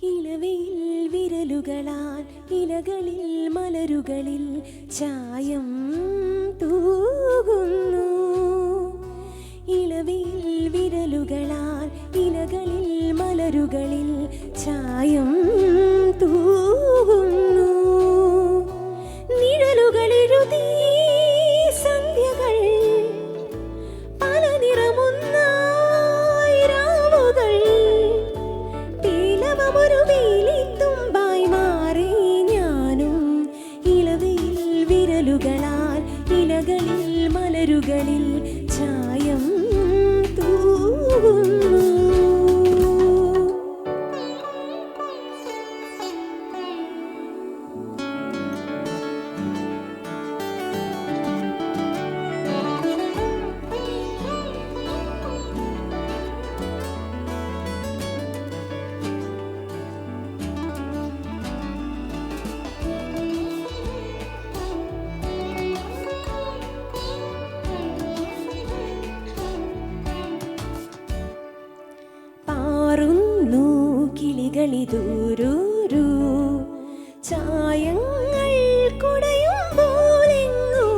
ഇളവയിൽ വിരലുകളാൽ ഇലകളിൽ മലരുകളിൽ ചായം തൂകുന്നു. ഇളവയിൽ വിരലുകളാൽ ഇലകളിൽ മലരുകളിൽ ചായം തൂകുന്നു. നിഴലുകളെഴുതി സന്ധ്യകൾ പല നിറമുന്നായി രാവുകൾ പീലവമൊരു വേലിത്തുമ്പായി മാറി ഞാനും. ഇളവയിൽ വിരലുകളാൽ ഇലകളിൽ മലരുകളിൽ ചായം തൂകുന്നു. പാറുന്നു കിളികളിതൂരൂരു ചായങ്ങൾ കുടയുമ്പോലെങ്ങു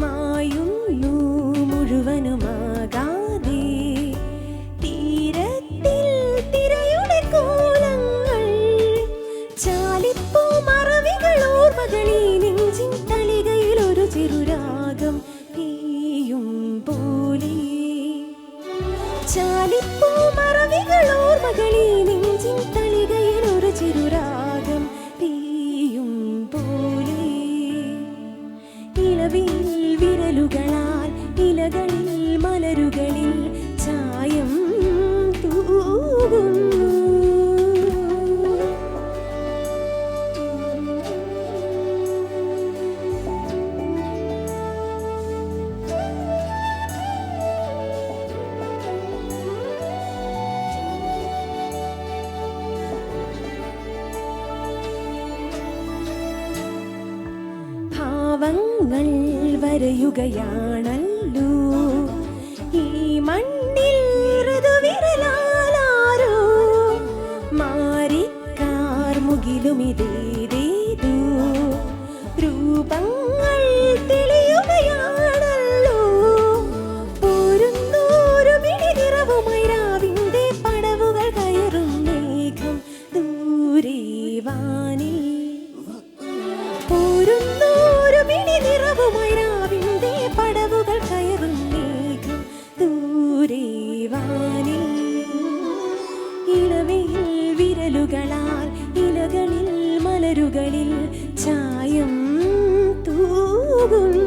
മായുന്നു മുഴുവനുമാകാതെ തീരത്തിൽ തിരയുടെ കോലങ്ങൾ. ചാലിപ്പൂ മറവികൾ ഓർമ്മകളീ നെഞ്ചിൻ തളികയിൽ ഒരു ചെറുരാഗം പെയ്യും പോലെ. ചാലിപ്പൂ മറവികൾ ഓർമ്മകളീ നെഞ്ചിൻ തളികയിൽ ഒരു ചെറുരാഗം പെയ്യും പോലെ. ഇളവയിൽ വിരലുകളാൽ ഇലകളിൽ മലരുകളിൽ ചായം തൂകുന്നു. ഭാവങ്ങൾ വരയുകയാണല്ലോ ഈ മണ്ണിൽ ഋതുവിരലാരോ മാറിക്കാർ മുകിലുമിതേതേതോ രൂപങ്ങൾ തെളിയുകയാണല്ലോ. പോരുന്നോരു മിഴിനിറവുമായി രാവിന്റെ പടവുകൾ കയറും മേഘം ദൂരെ വാനിൽ. പോരുന്നോരു മിഴിനിറവുമായി രാവിന്റെ പടവുകൾ കയറും മേഘം ദൂരെ വാനിൽ. ഇളവയിൽ വിരലുകളാൽ ഇലകളിൽ മലരുകളിൽ ചായം തൂകുന്നു.